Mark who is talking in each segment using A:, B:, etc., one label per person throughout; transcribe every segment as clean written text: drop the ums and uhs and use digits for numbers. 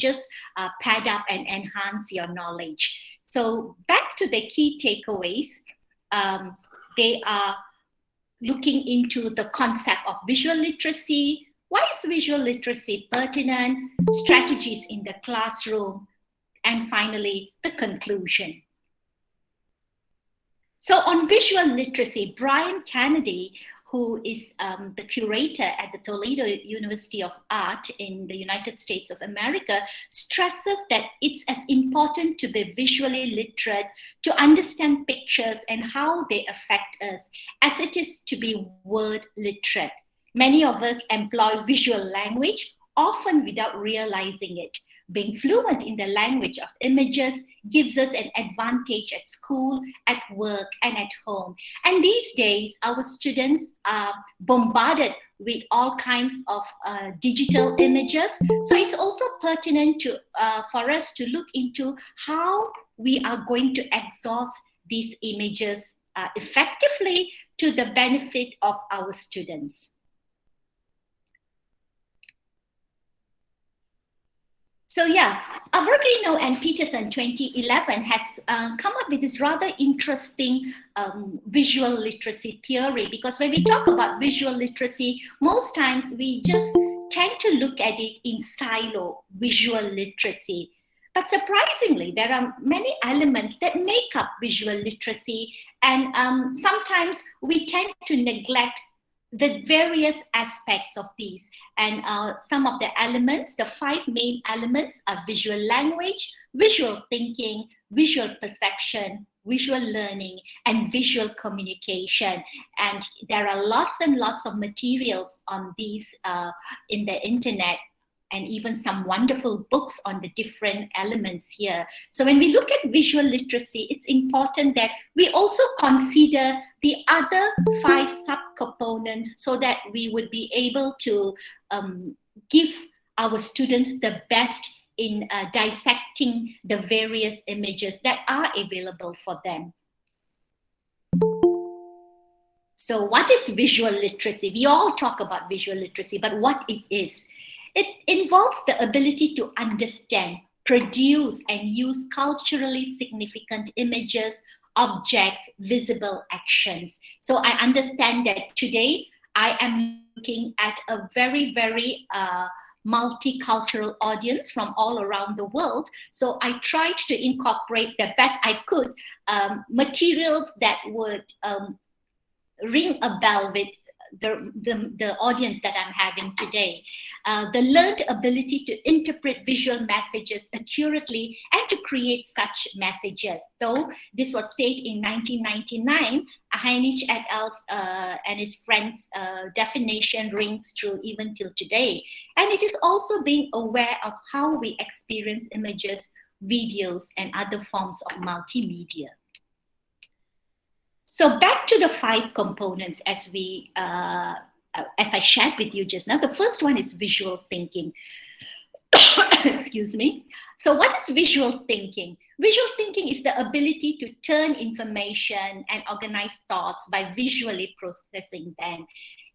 A: just pad up and enhance your knowledge. So back to the key takeaways, they are looking into the concept of visual literacy. Why is visual literacy pertinent? Strategies in the classroom. And finally, the conclusion. So on visual literacy, Brian Kennedy, who is the curator at the Toledo University of Art in the United States of America, stresses that it's as important to be visually literate, to understand pictures and how they affect us, as it is to be word literate. Many of us employ visual language, often without realizing it. Being fluent in the language of images gives us an advantage at school, at work, and at home. And these days, our students are bombarded with all kinds of digital images. So it's also pertinent for us to look into how we are going to exhaust these images effectively to the benefit of our students. So yeah, Abergrino and Peterson 2011 has come up with this rather interesting visual literacy theory, because when we talk about visual literacy, most times we just tend to look at it in silo, visual literacy. But surprisingly, there are many elements that make up visual literacy, and sometimes we tend to neglect the various aspects of these. And some of the elements, the 5 main elements, are visual language, visual thinking, visual perception, visual learning, and visual communication. And there are lots and lots of materials on these in the internet, and even some wonderful books on the different elements here. So when we look at visual literacy, it's important that we also consider the other 5 subcomponents so that we would be able to give our students the best in dissecting the various images that are available for them. So what is visual literacy? We all talk about visual literacy, but what it is? It involves the ability to understand, produce, and use culturally significant images, objects, visible actions. So I understand that today I am looking at a very, very multicultural audience from all around the world. So I tried to incorporate the best I could materials that would ring a bell with the audience that I'm having today. The learned ability to interpret visual messages accurately and to create such messages. Though this was said in 1999, Heinrich et al.'s and his friends' definition rings true even till today. And it is also being aware of how we experience images, videos, and other forms of multimedia. So back to the 5 components as I shared with you just now. The first one is visual thinking. Excuse me. So what is visual thinking? Visual thinking is the ability to turn information and organize thoughts by visually processing them.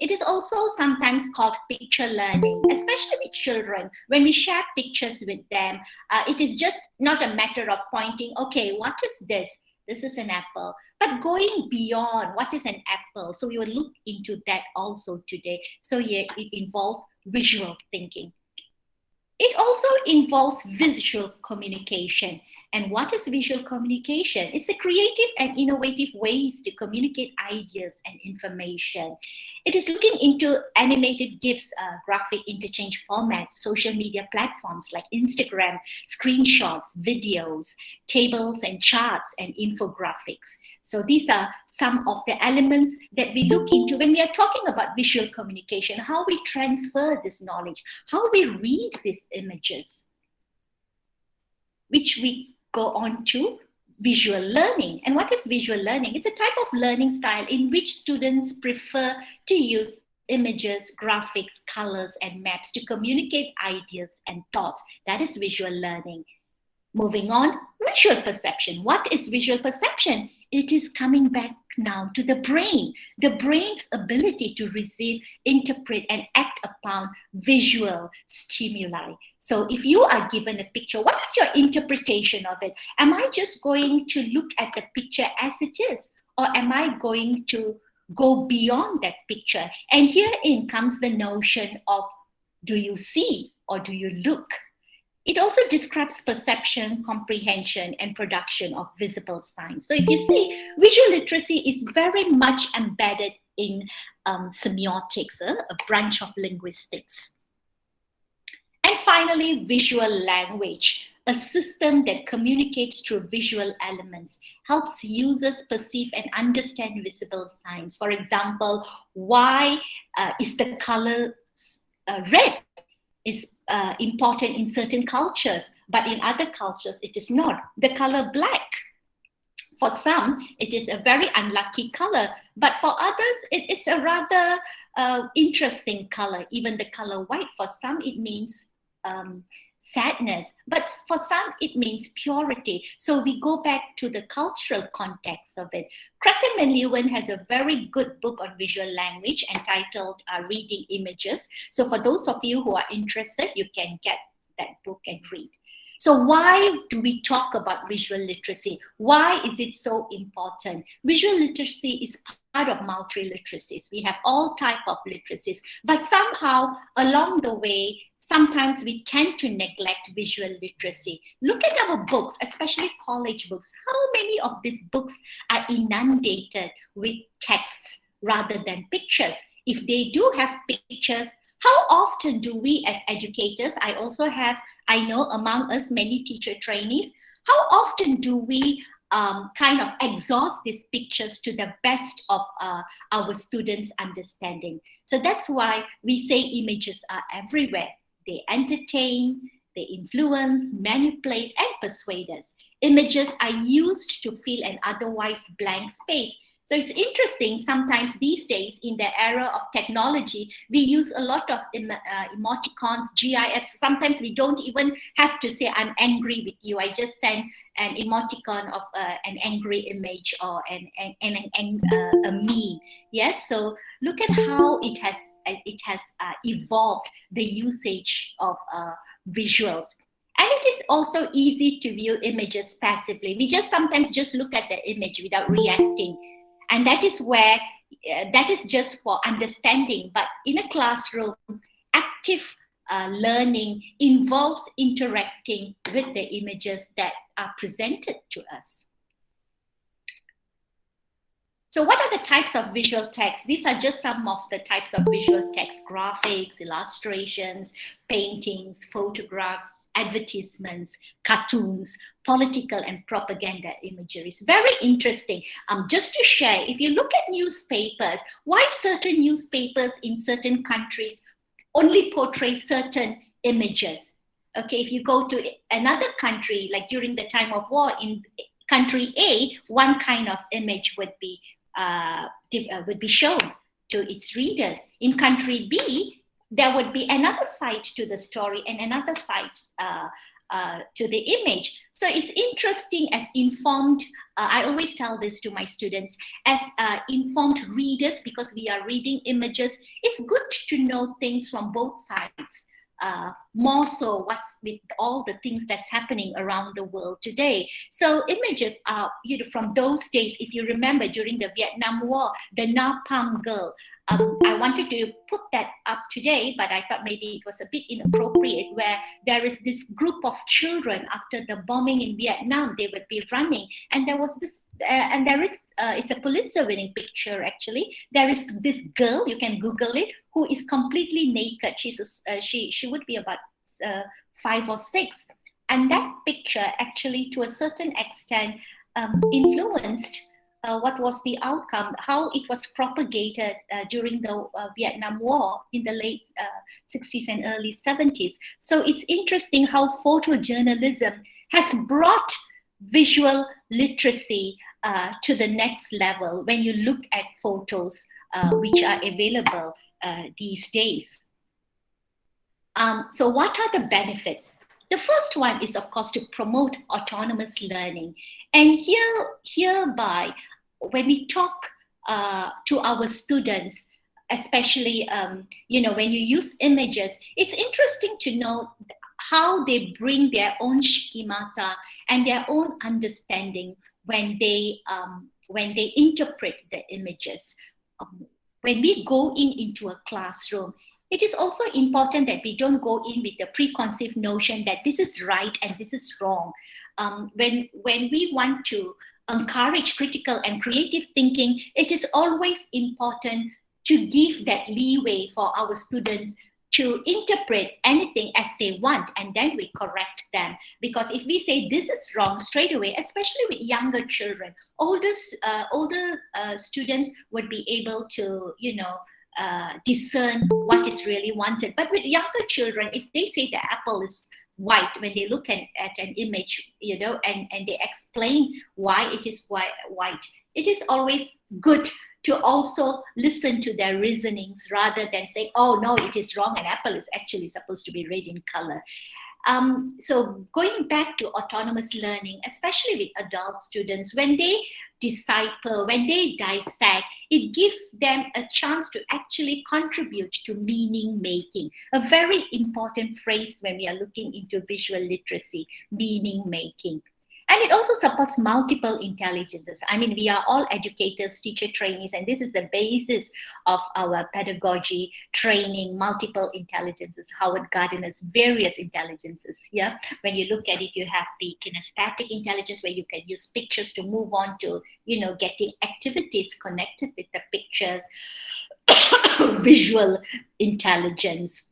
A: It is also sometimes called picture learning, especially with children. When we share pictures with them, it is just not a matter of pointing, okay, what is this? This is an apple. But going beyond, what is an apple? So we will look into that also today. So yeah, it involves visual thinking. It also involves visual communication. And what is visual communication? It's the creative and innovative ways to communicate ideas and information. It is looking into animated GIFs, graphic interchange formats, social media platforms like Instagram, screenshots, videos, tables and charts, and infographics. So these are some of the elements that we look into when we are talking about visual communication, how we transfer this knowledge, how we read these images, which we go on to visual learning. And what is visual learning? It's a type of learning style in which students prefer to use images, graphics, colors, and maps to communicate ideas and thoughts. That is visual learning. Moving on, visual perception. What is visual perception? It is coming back now to the brain's ability to receive, interpret, and act upon visual stimuli. So if you are given a picture, what is your interpretation of it? Am I just going to look at the picture as it is, or am I going to go beyond that picture? And herein comes the notion of, do you see or do you look? It also describes perception, comprehension, and production of visible signs. So if you see, visual literacy is very much embedded in semiotics, a branch of linguistics. And finally, visual language, a system that communicates through visual elements, helps users perceive and understand visible signs. For example, why is the color red is important in certain cultures, but in other cultures it is not. The color black, for some, it is a very unlucky color, but for others, it's a rather interesting color. Even the color white, for some, it means sadness, but for some, it means purity. So we go back to the cultural context of it. Crescent and Lewin has a very good book on visual language entitled Reading Images. So for those of you who are interested, you can get that book and read. So why do we talk about visual literacy? Why is it so important? Visual literacy is part of multi-literacies. We have all types of literacies, but somehow along the way, sometimes we tend to neglect visual literacy. Look at our books, especially college books. How many of these books are inundated with texts rather than pictures? If they do have pictures, how often do we as educators, I know among us many teacher trainees, how often do we kind of exhaust these pictures to the best of our students' understanding? So that's why we say images are everywhere. They entertain, they influence, manipulate, and persuade us. Images are used to fill an otherwise blank space. So it's interesting, sometimes these days in the era of technology, we use a lot of emoticons, GIFs. Sometimes we don't even have to say, I'm angry with you. I just send an emoticon of an angry image or a meme. Yes, so look at how it has evolved the usage of visuals. And it is also easy to view images passively. We sometimes just look at the image without reacting. And that is where, that is just for understanding. But in a classroom, active learning involves interacting with the images that are presented to us. So what are the types of visual text? These are just some of the types of visual text: graphics, illustrations, paintings, photographs, advertisements, cartoons, political and propaganda imagery. It's very interesting. Just to share, if you look at newspapers, why certain newspapers in certain countries only portray certain images? Okay, if you go to another country, like during the time of war, in country A, one kind of image would be shown to its readers. In country B, there would be another side to the story and another side to the image. So it's interesting as informed, I always tell this to my students, as informed readers, because we are reading images, it's good to know things from both sides. More so what's with all the things that's happening around the world today. So images are, from those days, if you remember during the Vietnam War, the Nagpung Girl. I wanted to put that up today, but I thought maybe it was a bit inappropriate, where there is this group of children after the bombing in Vietnam, they would be running. And there was this, and there is, it's a Pulitzer-winning picture actually. There is this girl, you can Google it, who is completely naked. She would be about 5 or 6. And that picture actually, to a certain extent, influenced what was the outcome, how it was propagated during the Vietnam War in the late 60s and early 70s. So it's interesting how photojournalism has brought visual literacy to the next level when you look at photos which are available these days. So what are the benefits? the first one is, of course, to promote autonomous learning. And hereby, when we talk to our students, especially, when you use images, it's interesting to know how they bring their own schemata and their own understanding when they interpret the images. When we go into a classroom, it is also important that we don't go in with the preconceived notion that this is right and this is wrong. When we want to encourage critical and creative thinking, it is always important to give that leeway for our students to interpret anything as they want, and then we correct them. Because if we say this is wrong straight away, especially with younger children, older students would be able to, discern what is really wanted. But with younger children, if they say the apple is white, when they look at an image, and they explain why it is white, it is always good to also listen to their reasonings rather than say, oh no, it is wrong, and apple is actually supposed to be red in color. So going back to autonomous learning, especially with adult students, when they decipher, when they dissect, it gives them a chance to actually contribute to meaning making. A very important phrase when we are looking into visual literacy, meaning making. And it also supports multiple intelligences. I mean, we are all educators, teacher trainees, and this is the basis of our pedagogy training, multiple intelligences, Howard Gardner's various intelligences. Yeah, when you look at it, you have the kinesthetic intelligence, where you can use pictures to move on to, getting activities connected with the pictures, visual intelligence.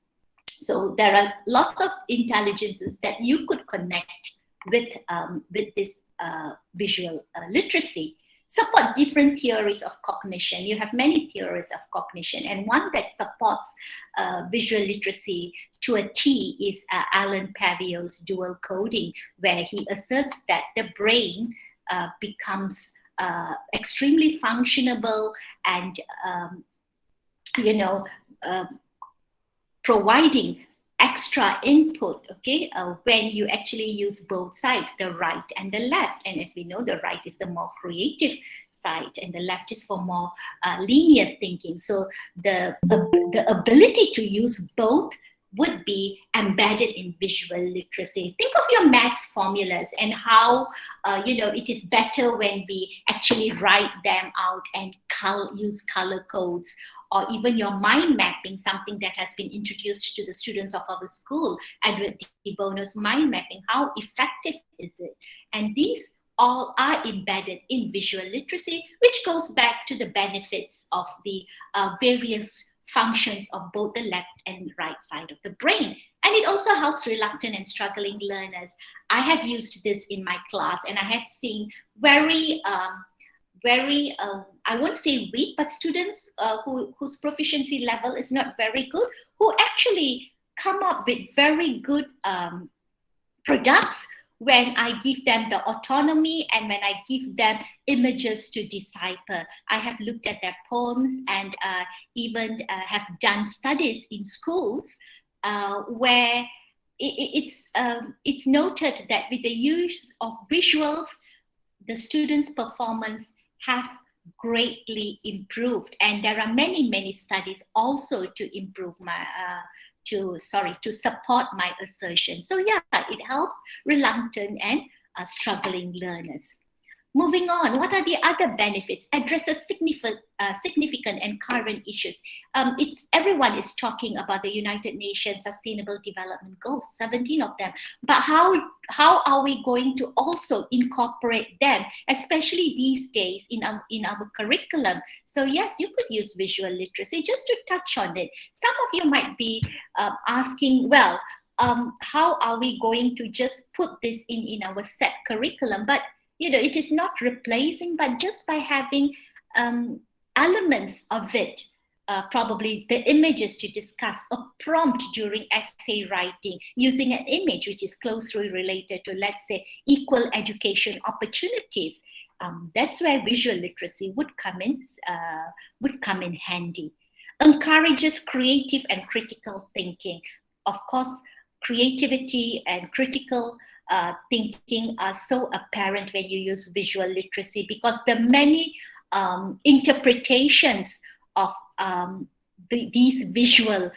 A: So there are lots of intelligences that you could connect with this visual literacy. Support different theories of cognition. You have many theories of cognition, and one that supports visual literacy to a T is Alan Pavio's dual coding, where he asserts that the brain becomes extremely functionable and providing extra input, when you actually use both sides, the right and the left. And as we know, the right is the more creative side, and the left is for more linear thinking. So the ability to use both would be embedded in visual literacy. Think of your maths formulas and how, it is better when we actually write them out and use color codes, or even your mind mapping, something that has been introduced to the students of our school, Edward de Bono's mind mapping. How effective is it? And these all are embedded in visual literacy, which goes back to the benefits of the various functions of both the left and right side of the brain. And it also helps reluctant and struggling learners. I have used this in my class, and I have seen very, I won't say weak, but students whose proficiency level is not very good, who actually come up with very good products when I give them the autonomy and when I give them images to decipher. I have looked at their poems and even have done studies in schools where it's noted that with the use of visuals, the students' performance have greatly improved. And there are many, many studies also to improve to support my assertion. So yeah, it helps reluctant and struggling learners. Moving on, what are the other benefits? Addresses significant and current issues. Everyone is talking about the United Nations Sustainable Development Goals, 17 of them. But how are we going to also incorporate them, especially these days in our curriculum? So yes, you could use visual literacy. Just to touch on it, some of you might be asking, well, how are we going to just put this in our set curriculum? But it is not replacing, but just by having elements of it, probably the images to discuss, a prompt during essay writing, using an image which is closely related to, let's say, equal education opportunities. That's where visual literacy would come in handy. Encourages creative and critical thinking. Of course, creativity and critical thinking are so apparent when you use visual literacy, because the many interpretations of these visual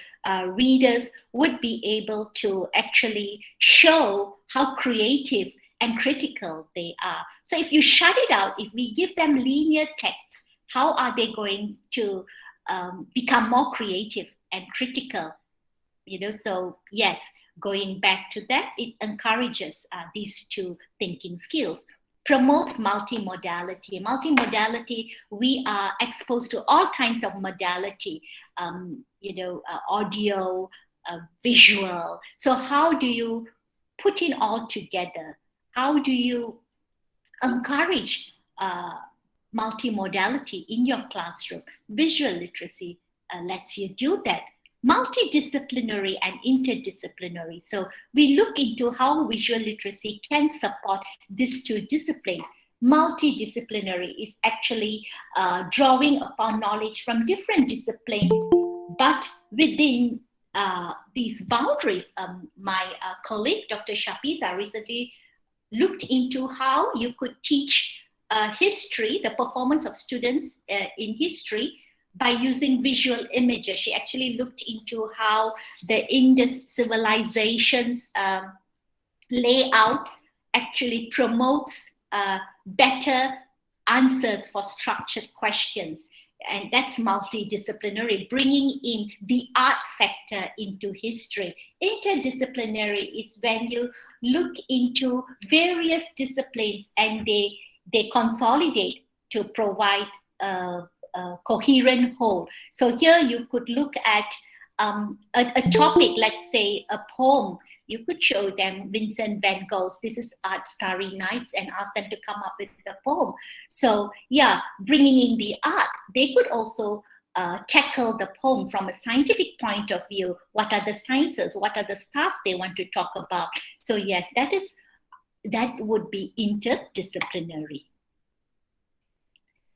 A: readers would be able to actually show how creative and critical they are. So if you shut it out, if we give them linear texts, how are they going to become more creative and critical? So yes, going back to that, it encourages these two thinking skills. Promotes multimodality. Multimodality, we are exposed to all kinds of modality, audio, visual. So how do you put in all together? How do you encourage multimodality in your classroom? Visual literacy lets you do that. Multidisciplinary and interdisciplinary. So we look into how visual literacy can support these two disciplines. Multidisciplinary is actually drawing upon knowledge from different disciplines, but within these boundaries. My colleague, Dr. Shapiza, recently looked into how you could teach history, the performance of students in history, by using visual images. She actually looked into how the Indus civilization's layout actually promotes better answers for structured questions. And that's multidisciplinary, bringing in the art factor into history. Interdisciplinary is when you look into various disciplines and they consolidate to provide a coherent whole. So here you could look at a topic, let's say a poem. You could show them Vincent van Gogh's This Is Art, Starry Nights, and ask them to come up with a poem. So yeah, bringing in the art. They could also tackle the poem from a scientific point of view. What are the sciences? What are the stars they want to talk about? So yes, that would be interdisciplinary.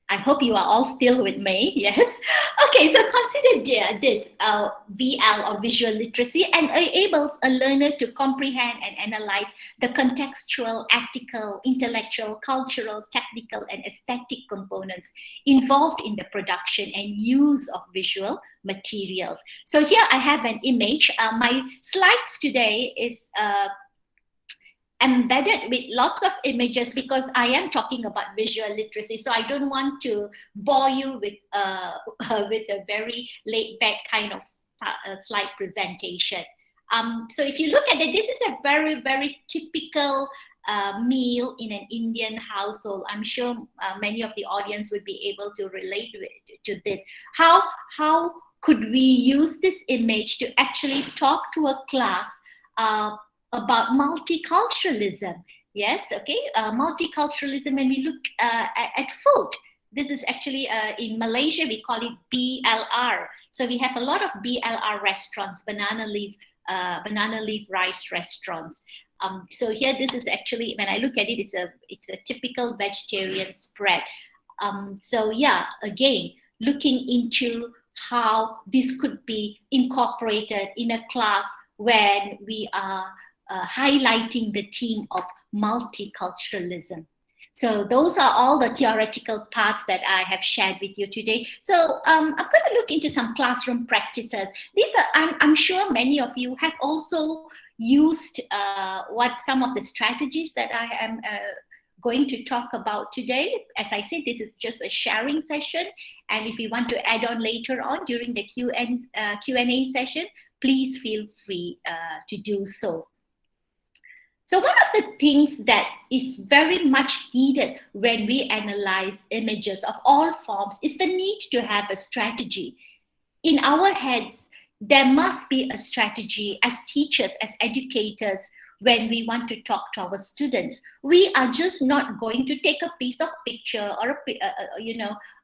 A: I hope you are all still with me. Yes. Okay, so consider this VL, or visual literacy, enables a learner to comprehend and analyze the contextual, ethical, intellectual, cultural, technical, and aesthetic components involved in the production and use of visual materials. So here I have an image. My slides today is embedded with lots of images because I am talking about visual literacy. So I don't want to bore you with a very laid back kind of slide presentation. So if you look at it, this is a very, very typical meal in an Indian household. I'm sure many of the audience would be able to relate to this. How could we use this image to actually talk to a class about multiculturalism? Yes, okay, multiculturalism. When we look at food, this is actually in Malaysia we call it BLR. So we have a lot of BLR restaurants, banana leaf rice restaurants. So here, this is actually, when I look at it, it's a typical vegetarian spread. So yeah, again, looking into how this could be incorporated in a class when we are highlighting the theme of multiculturalism. So those are all the theoretical parts that I have shared with you today. So I'm going to look into some classroom practices. These are, I'm sure many of you have also used some of the strategies that I am going to talk about today. As I said, this is just a sharing session. And if you want to add on later on during the Q&A session, please feel free to do so. So one of the things that is very much needed when we analyze images of all forms is the need to have a strategy. In our heads, there must be a strategy as teachers, as educators, when we want to talk to our students. We are just not going to take a piece of picture or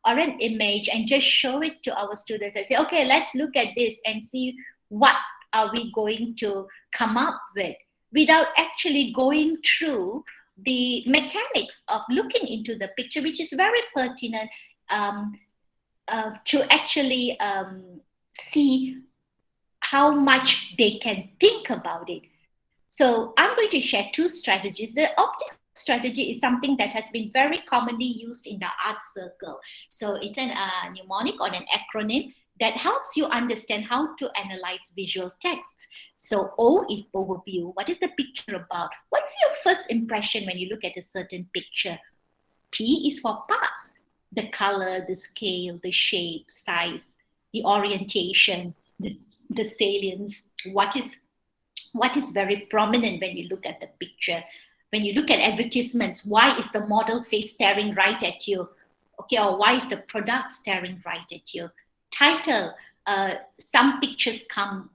A: or an image and just show it to our students and say, okay, let's look at this and see what are we going to come up with, without actually going through the mechanics of looking into the picture, which is very pertinent to actually see how much they can think about it. So I'm going to share two strategies. The optic strategy is something that has been very commonly used in the art circle. So it's a mnemonic or an acronym that helps you understand how to analyze visual texts. So O is overview. What is the picture about? What's your first impression when you look at a certain picture? P is for parts. The color, the scale, the shape, size, the orientation, the salience, what is very prominent when you look at the picture. When you look at advertisements, why is the model face staring right at you? Okay, or why is the product staring right at you? Title, some pictures come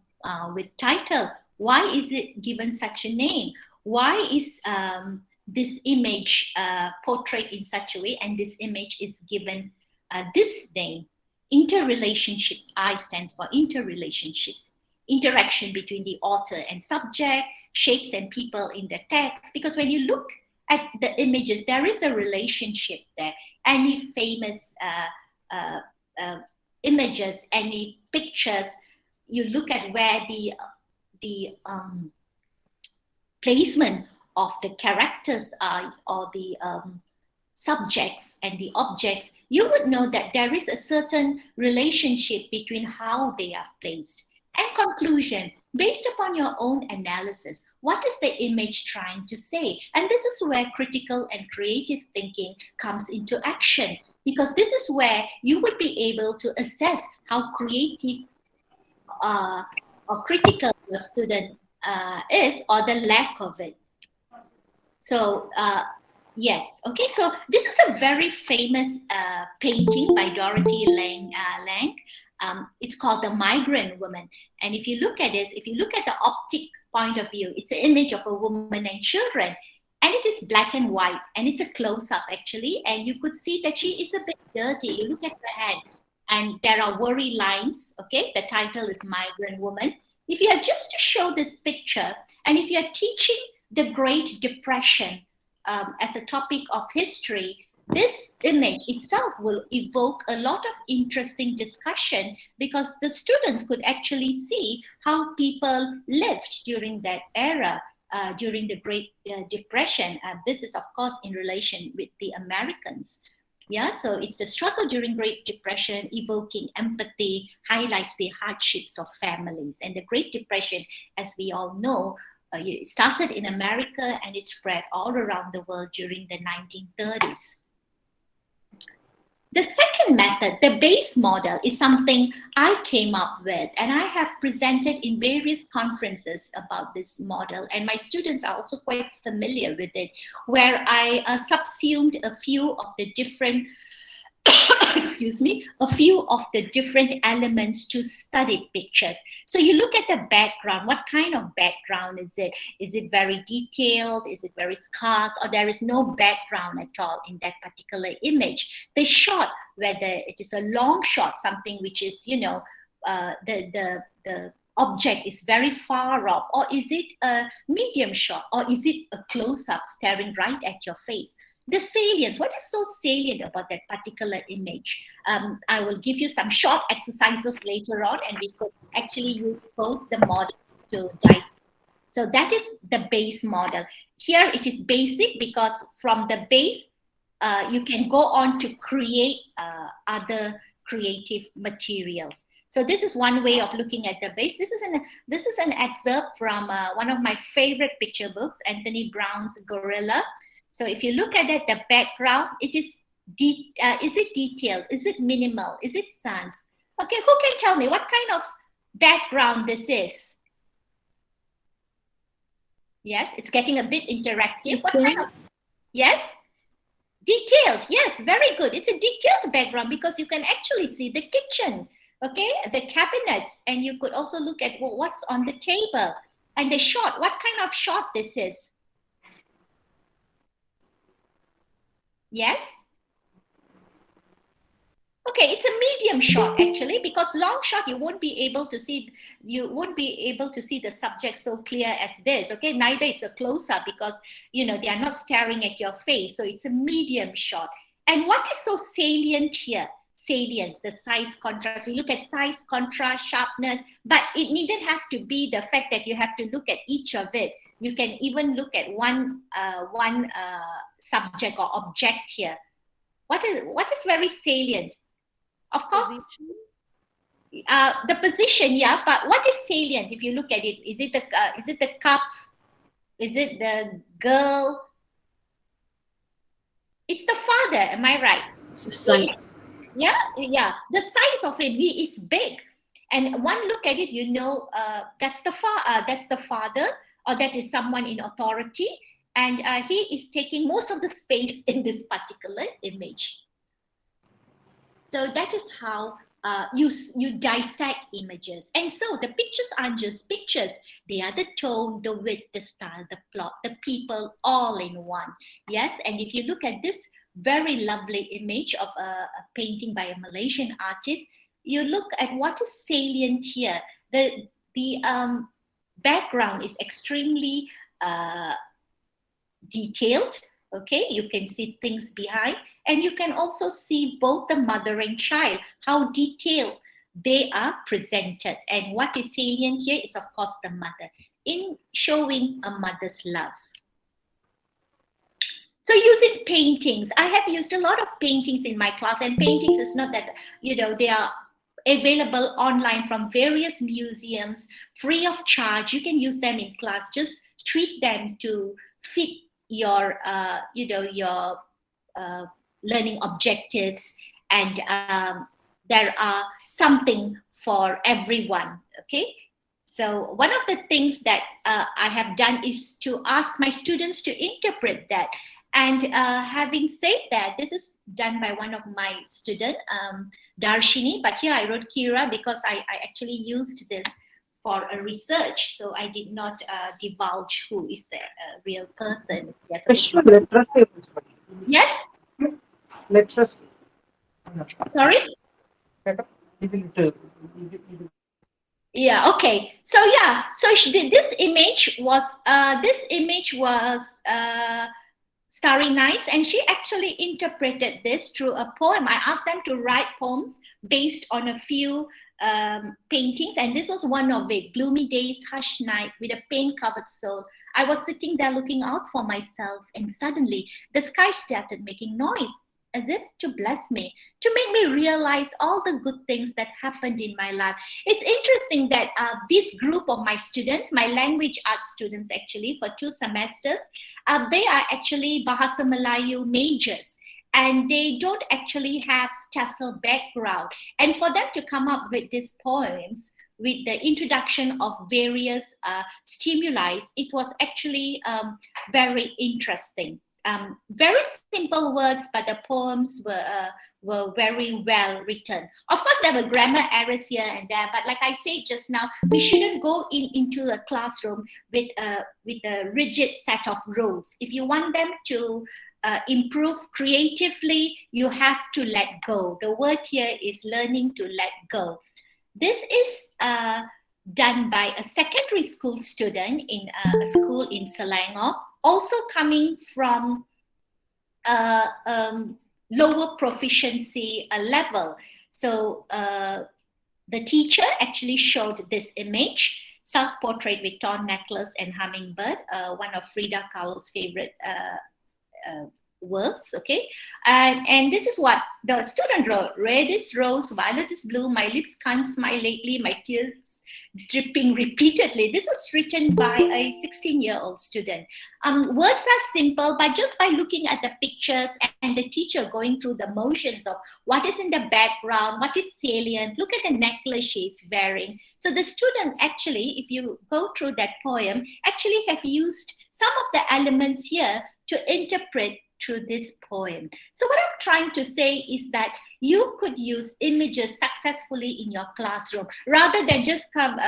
A: with title. Why is it given such a name? Why is this image portrayed in such a way, and this image is given this name? Interrelationships, I stands for interrelationships. Interaction between the author and subject, shapes and people in the text. Because when you look at the images, there is a relationship there. Any famous images, any pictures, you look at where the placement of the characters are, or the subjects and the objects, you would know that there is a certain relationship between how they are placed. And conclusion, based upon your own analysis, what is the image trying to say? And this is where critical and creative thinking comes into action, because this is where you would be able to assess how creative or critical your student is, or the lack of it. So yes, okay, so this is a very famous painting by Dorothy Lang. It's called The Migrant Woman. And if you look at this, if you look at the optic point of view, it's an image of a woman and children. And it is black and white, and it's a close-up actually. And you could see that she is a bit dirty. You look at her hand, and there are worry lines, okay? The title is Migrant Woman. If you are just to show this picture, and if you are teaching the Great Depression as a topic of history, this image itself will evoke a lot of interesting discussion, because the students could actually see how people lived during that era, during the Great Depression. This is, of course, in relation with the Americans. Yeah, so it's the struggle during Great Depression, evoking empathy, highlights the hardships of families. And the Great Depression, as we all know, it started in America and it spread all around the world during the 1930s. The second method, the base model, is something I came up with, and I have presented in various conferences about this model, and my students are also quite familiar with it, where I subsumed a few of the different a few of the different elements to study pictures. So you look at the background. What kind of background is it? Is it very detailed? Is it very scarce? Or there is no background at all in that particular image? The shot, whether it is a long shot, something which is, the object is very far off, or is it a medium shot, or is it a close-up staring right at your face? The salience, what is so salient about that particular image? I will give you some short exercises later on, and we could actually use both the models to dissect. So that is the base model. Here it is basic, because from the base, you can go on to create other creative materials. So this is one way of looking at the base. This is an excerpt from one of my favorite picture books, Anthony Brown's Gorilla. So if you look at it, the background, is it detailed? Is it minimal? Is it sans? Okay, who can tell me what kind of background this is? Yes, it's getting a bit interactive. What kind of? Yes? Detailed, yes, very good. It's a detailed background, because you can actually see the kitchen, okay, the cabinets, and you could also look at what's on the table. And the shot, what kind of shot this is? Yes? Okay, it's a medium shot actually, because long shot you won't be able to see the subject so clear as this. Okay, neither it's a close-up, because they are not staring at your face. So it's a medium shot. And what is so salient here? Salience, the size, contrast. We look at size, contrast, sharpness, but it needn't have to be the fact that you have to look at each of it. You can even look at one subject or object here. What is very salient? Of course, the position, yeah. But what is salient if you look at it? Is it the cups? Is it the girl? It's the father. Am I right?
B: It's the size.
A: Yeah. The size of him. He is big, and one look at it, you know, that's the father, or that is someone in authority, and he is taking most of the space in this particular image. So that is how you dissect images. And so the pictures aren't just pictures. They are the tone, the width, the style, the plot, the people, all in one. Yes, and if you look at this very lovely image of a painting by a Malaysian artist, you look at what is salient here. The background is extremely detailed. Okay, you can see things behind, and you can also see both the mother and child, how detailed they are presented. And what is salient here is, of course, the mother, in showing a mother's love. So using paintings, I have used a lot of paintings in my class, and paintings is not that, you know, they are available online from various museums, free of charge. You can use them in class, just tweak them to fit your learning objectives, and there are something for everyone. Okay, so one of the things that I have done is to ask my students to interpret that. And having said that, this is done by one of my students, Darshini, but here I wrote Kira because I actually used this for a research, so I did not divulge who is the real person. Yes?
C: Literacy.
A: Sorry? Yeah, okay. So yeah, so this image was Starry Nights, and she actually interpreted this through a poem. I asked them to write poems based on a few paintings, and this was one of it. Gloomy days, hushed night, with a pain-covered soul. I was sitting there looking out for myself, and suddenly the sky started making noise, as if to bless me, to make me realize all the good things that happened in my life. It's interesting that this group of my students, my language arts students actually, for 2 semesters, they are actually Bahasa Melayu majors, and they don't actually have TESOL background. And for them to come up with these poems, with the introduction of various stimuli, it was actually very interesting. Very simple words, but the poems were very well written. Of course, there were grammar errors here and there, but like I said just now, we shouldn't go into a classroom with a rigid set of rules. If you want them to improve creatively, you have to let go. The word here is learning to let go. This is done by a secondary school student in a school in Selangor, also coming from lower proficiency level. So the teacher actually showed this image, self-portrait with torn necklace and hummingbird, one of Frida Kahlo's favorite works, okay? And this is what the student wrote. Red is rose, violet is blue, my lips can't smile lately, my tears dripping repeatedly. This is written by a 16-year-old student. Words are simple, but just by looking at the pictures and the teacher going through the motions of what is in the background, what is salient, look at the necklace she's wearing. So the student actually, if you go through that poem, actually have used some of the elements here to interpret through this poem. So what I'm trying to say is that you could use images successfully in your classroom rather than just come,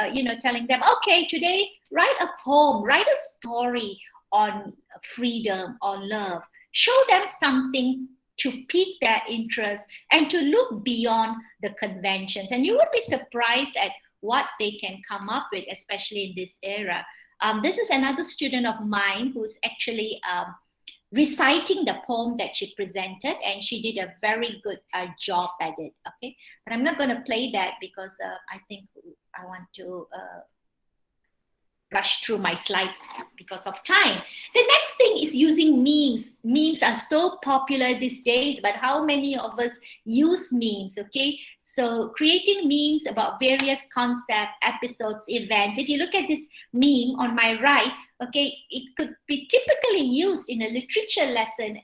A: telling them, okay, today write a poem, write a story on freedom or love. Show them something to pique their interest and to look beyond the conventions. And you would be surprised at what they can come up with, especially in this era. This is another student of mine who's actually reciting the poem that she presented, and she did a very good job at it. Okay, but I'm not going to play that because I think I want to rush through my slides because of time. The next thing is using memes. Memes are so popular these days, but how many of us use memes? Okay, so creating memes about various concepts, episodes, events. If you look at this meme on my right, okay, it could be typically used in a literature lesson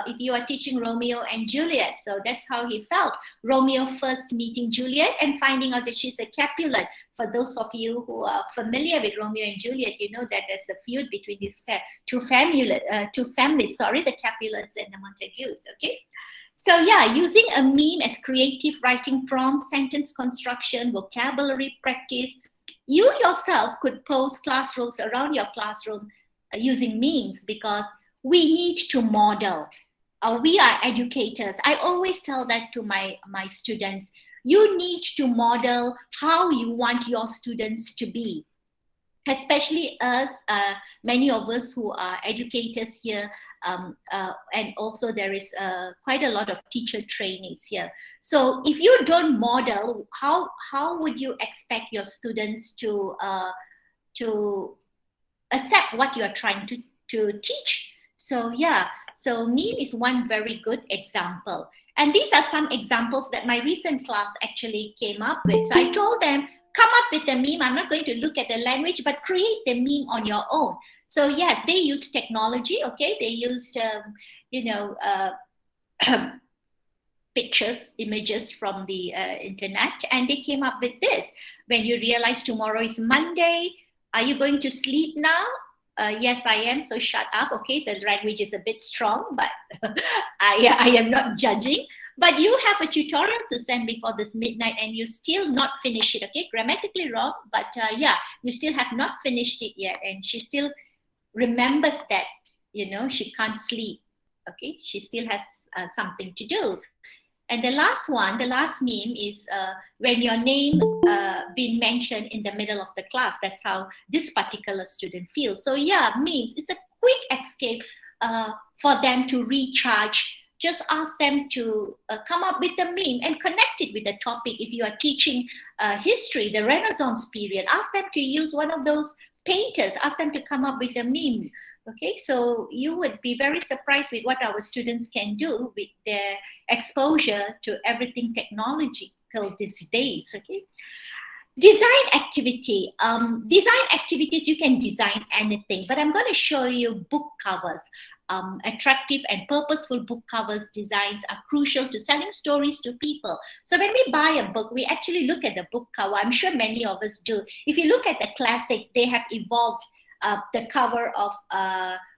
A: if you are teaching Romeo and Juliet. So that's how he felt. Romeo first meeting Juliet and finding out that she's a Capulet. For those of you who are familiar with Romeo and Juliet, you know that there's a feud between these two families, the Capulets and the Montagues, okay? So yeah, using a meme as creative writing prompts, sentence construction, vocabulary practice. You yourself could post class rules around your classroom using memes, because we need to model. We are educators. I always tell that to my students. You need to model how you want your students to be, especially us, many of us who are educators here, and also there is quite a lot of teacher trainees here. So if you don't model, how would you expect your students to accept what you are trying to teach? So yeah, so meme is one very good example. And these are some examples that my recent class actually came up with. So I told them, come up with a meme. I'm not going to look at the language, but create the meme on your own. So yes, they used technology, okay? They used, pictures, images from the internet, and they came up with this. When you realize tomorrow is Monday, are you going to sleep now? Yes, I am, so shut up. Okay, the language is a bit strong, but I am not judging. But you have a tutorial to send before this midnight and you still not finish it, okay? Grammatically wrong, but yeah, you still have not finished it yet. And she still remembers that, she can't sleep, okay? She still has something to do. And the last meme is when your name been mentioned in the middle of the class. That's how this particular student feels. So yeah, memes, it's a quick escape for them to recharge. Just ask them to come up with a meme and connect it with the topic. If you are teaching history, the Renaissance period, ask them to use one of those painters, ask them to come up with a meme. Okay, so you would be very surprised with what our students can do with their exposure to everything technological these days. Okay, design activity. Design activities, you can design anything, but I'm going to show you book covers. Attractive and purposeful book covers designs are crucial to selling stories to people. So when we buy a book, we actually look at the book cover. I'm sure many of us do. If you look at the classics, they have evolved. The cover of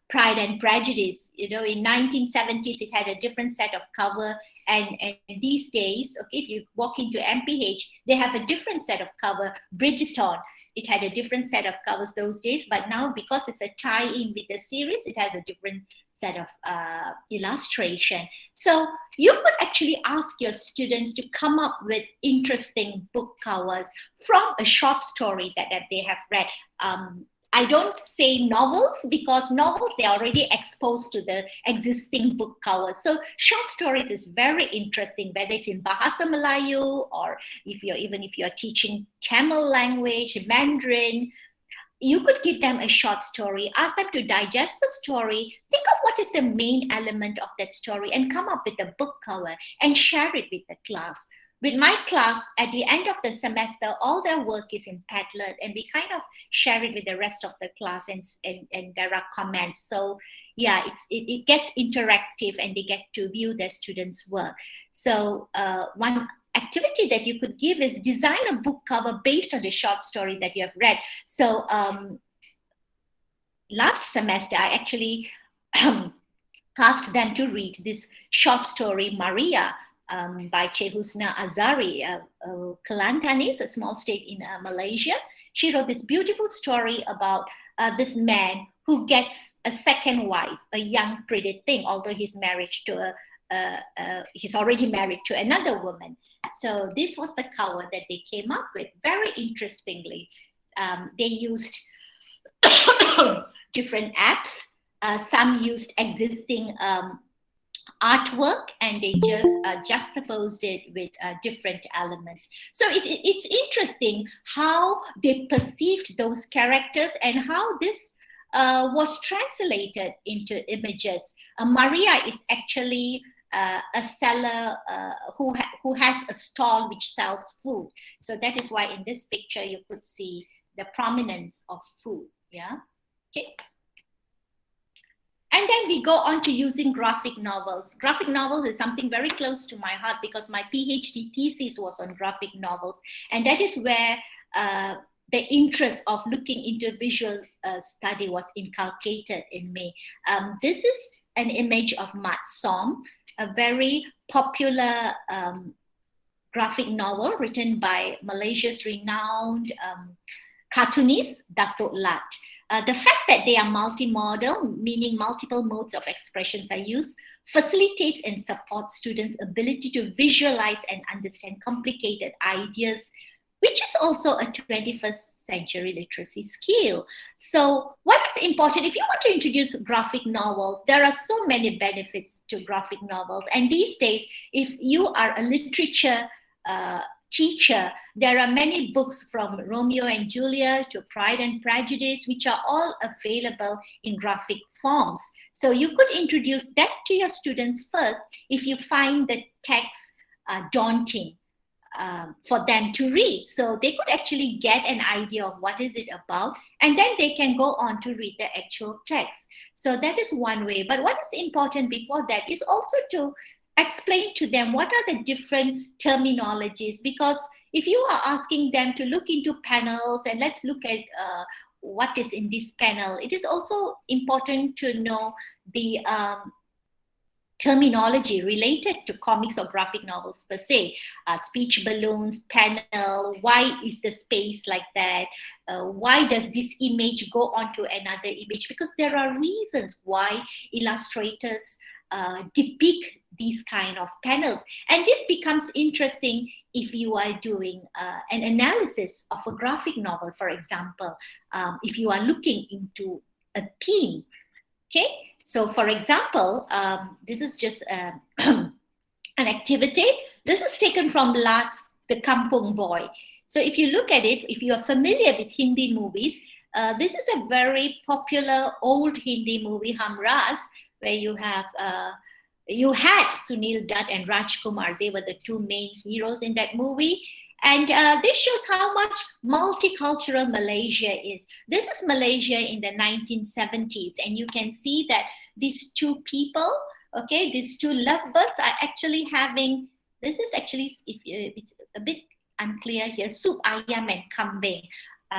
A: Pride and Prejudice, in 1970s, it had a different set of cover. And these days, okay, if you walk into MPH, they have a different set of cover. Bridgerton, it had a different set of covers those days. But now, because it's a tie-in with the series, it has a different set of illustration. So you could actually ask your students to come up with interesting book covers from a short story that they have read. I don't say novels, because novels, they're already exposed to the existing book covers. So short stories is very interesting, whether it's in Bahasa Melayu, or if you're teaching Tamil language, Mandarin, you could give them a short story, ask them to digest the story, think of what is the main element of that story, and come up with a book cover and share it with the class. With my class, at the end of the semester, all their work is in Padlet, and we kind of share it with the rest of the class, and there are comments. So yeah, it gets interactive, and they get to view their students' work. So one activity that you could give is design a book cover based on the short story that you have read. So last semester, I actually asked them to read this short story, Maria, by Chehusna Azari, Kelantan, a small state in Malaysia. She wrote this beautiful story about this man who gets a second wife, a young pretty thing, although he's already married to another woman. So this was the cover that they came up with. Very interestingly, they used different apps. Some used existing artwork, and they just juxtaposed it with different elements. So it's interesting how they perceived those characters and how this was translated into images. Maria is actually a seller who has a stall which sells food. So that is why in this picture you could see the prominence of food. Yeah. Okay. And then we go on to using graphic novels. Graphic novels is something very close to my heart because my PhD thesis was on graphic novels. And that is where the interest of looking into visual study was inculcated in me. This is an image of Mat Som, a very popular graphic novel written by Malaysia's renowned cartoonist, Datuk Lat. The fact that they are multimodal, meaning multiple modes of expressions are used, facilitates and supports students' ability to visualize and understand complicated ideas, which is also a 21st century literacy skill. So what is important, if you want to introduce graphic novels, there are so many benefits to graphic novels. And these days, if you are a literature teacher, there are many books from Romeo and Juliet to Pride and Prejudice, which are all available in graphic forms. So you could introduce that to your students first if you find the text daunting for them to read. So they could actually get an idea of what is it about, and then they can go on to read the actual text. So that is one way. But what is important before that is also to explain to them what are the different terminologies, because if you are asking them to look into panels and let's look at what is in this panel, it is also important to know the terminology related to comics or graphic novels per se. Speech balloons, panel, why is the space like that? Why does this image go on to another image? Because there are reasons why illustrators depict these kind of panels. And this becomes interesting if you are doing an analysis of a graphic novel, for example, if you are looking into a theme. Okay, so for example, this is just an activity. This is taken from Lat's The Kampung Boy. So if you look at it, if you are familiar with Hindi movies, this is a very popular old Hindi movie, Hamras, where you had Sunil Dutt and Rajkumar. They were the two main heroes in that movie. And this shows how much multicultural Malaysia is. This is Malaysia in the 1970s. And you can see that these two people, okay, these two lovebirds are actually having, this is actually, it's a bit unclear here, soup, ayam and kambing.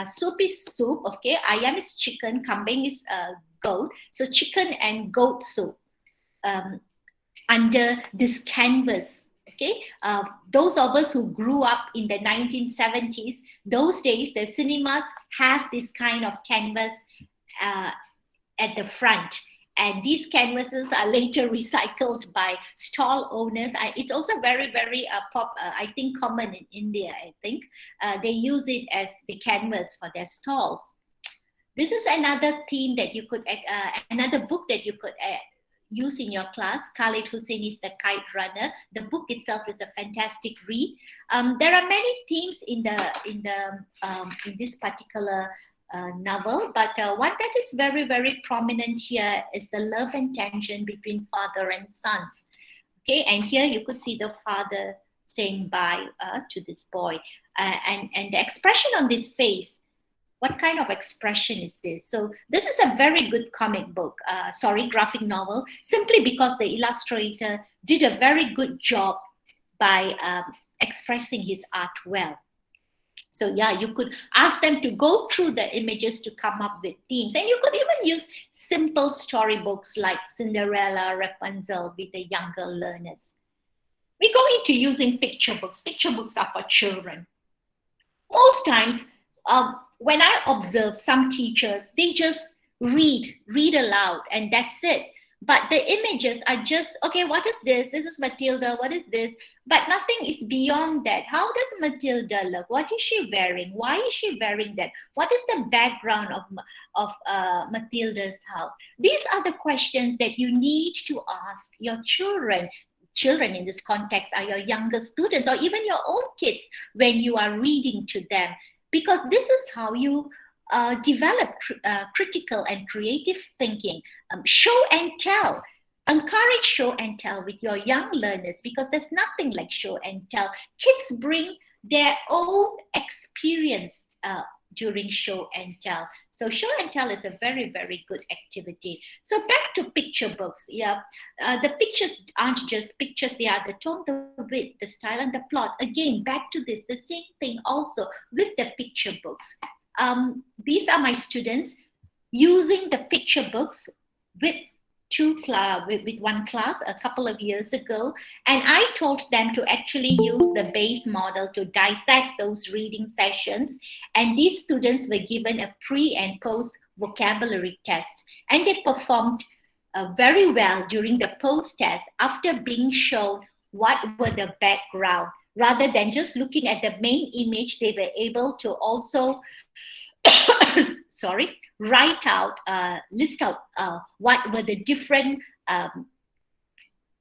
A: Soup is soup, okay, ayam is chicken, kambing is goat. So chicken and goat soup under this canvas. Okay, those of us who grew up in the 1970s, those days the cinemas have this kind of canvas at the front. And these canvases are later recycled by stall owners. It's also very, very I think common in India, I think. They use it as the canvas for their stalls. This is another theme that you could, another book that you could use in your class. Khalid Hosseini's The Kite Runner. The book itself is a fantastic read. There are many themes in this particular novel, but one that is very, very prominent here is the love and tension between father and sons. Okay, and here you could see the father saying bye to this boy, and the expression on this face. What kind of expression is this? So this is a very good comic book, graphic novel, simply because the illustrator did a very good job by expressing his art well. So yeah, you could ask them to go through the images to come up with themes. And you could even use simple storybooks like Cinderella, Rapunzel with the younger learners. We go into using picture books. Picture books are for children. Most times, when I observe some teachers, they just read aloud, and that's it. But the images are just, okay, what is this? This is Matilda. What is this? But nothing is beyond that. How does Matilda look? What is she wearing? Why is she wearing that? What is the background of Matilda's house? These are the questions that you need to ask your children. Children in this context are your younger students or even your own kids when you are reading to them, because this is how you develop critical and creative thinking. Show and tell. Encourage show and tell with your young learners, because there's nothing like show and tell. Kids bring their own experience during show and tell. So show and tell is a very, very good activity. So back to picture books. Yeah, the pictures aren't just pictures. They are the tone, the width, the style, and the plot. Again, back to this, the same thing also with the picture books. These are my students using the picture books with one class a couple of years ago, and I told them to actually use the base model to dissect those reading sessions, and these students were given a pre and post vocabulary test, and they performed very well during the post test after being shown what were the background. Rather than just looking at the main image, they were able to also list out what were the different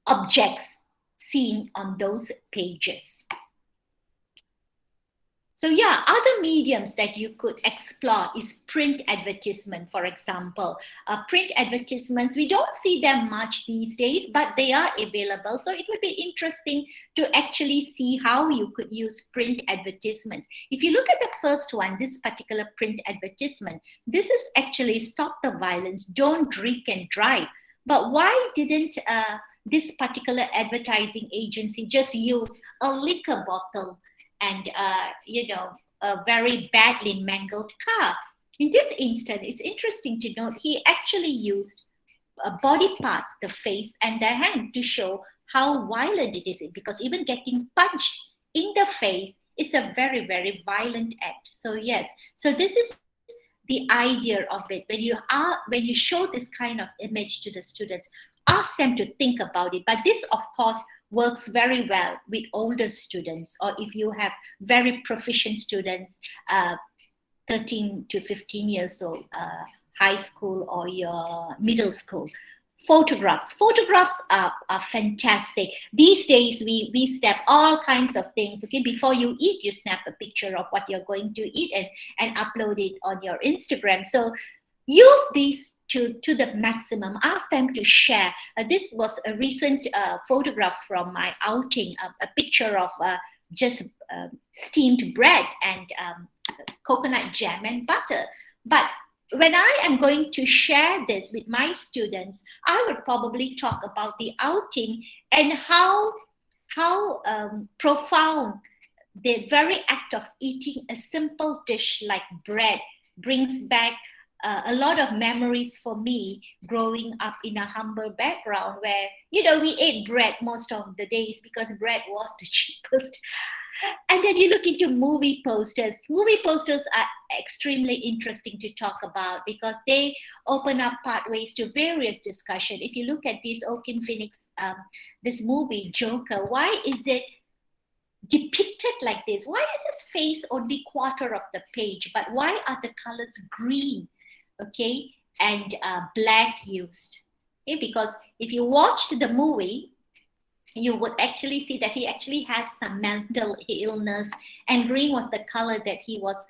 A: objects seen on those pages. So yeah, other mediums that you could explore is print advertisement, for example. Print advertisements, we don't see them much these days, but they are available. So it would be interesting to actually see how you could use print advertisements. If you look at the first one, this particular print advertisement, this is actually stop the violence, don't drink and drive. But why didn't this particular advertising agency just use a liquor bottle and a very badly mangled car? In this instance, it's interesting to note he actually used body parts, the face and the hand, to show how violent it is, because even getting punched in the face is a very, very violent act. So yes, so this is the idea of it. When you show this kind of image to the students, ask them to think about it. But this, of course, works very well with older students, or if you have very proficient students, 13 to 15 years old, high school or your middle school. Photographs are fantastic. These days, we snap all kinds of things. Okay, before you eat, you snap a picture of what you're going to eat and upload it on your Instagram. So use these to the maximum. Ask them to share. This was a recent photograph from my outing, a picture of just steamed bread and coconut jam and butter. But when I am going to share this with my students, I would probably talk about the outing and how profound the very act of eating a simple dish like bread brings back a lot of memories for me growing up in a humble background where, we ate bread most of the days because bread was the cheapest. And then you look into movie posters. Movie posters are extremely interesting to talk about because they open up pathways to various discussion. If you look at this Joaquin Phoenix, this movie, Joker, why is it depicted like this? Why is his face only quarter of the page? But why are the colors green, okay, and black used? Okay, because if you watched the movie, you would actually see that he actually has some mental illness, and green was the color that he was,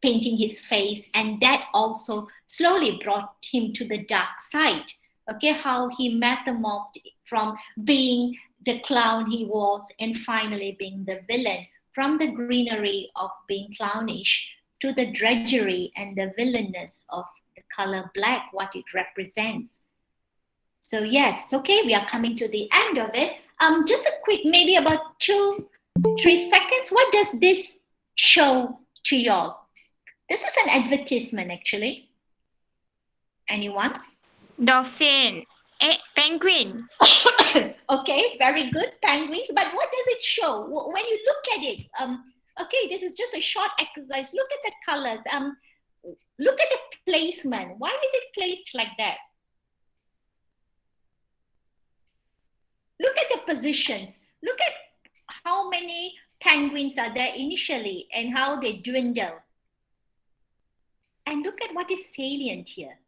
A: painting his face, and that also slowly brought him to the dark side. Okay, how he metamorphed from being the clown he was, and finally being the villain, from the greenery of being clownish to the drudgery and the villainous of the color black, what it represents. So yes, okay, we are coming to the end of it. Just a quick, maybe about 2-3 seconds. What does this show to y'all? This is an advertisement, actually. Anyone?
B: Dolphin. Penguin.
A: Okay, very good, penguins. But what does it show? When you look at it, okay, this is just a short exercise. Look at the colors. Look at the placement. Why is it placed like that? Look at the positions. Look at how many penguins are there initially and how they dwindle. And look at what is salient here.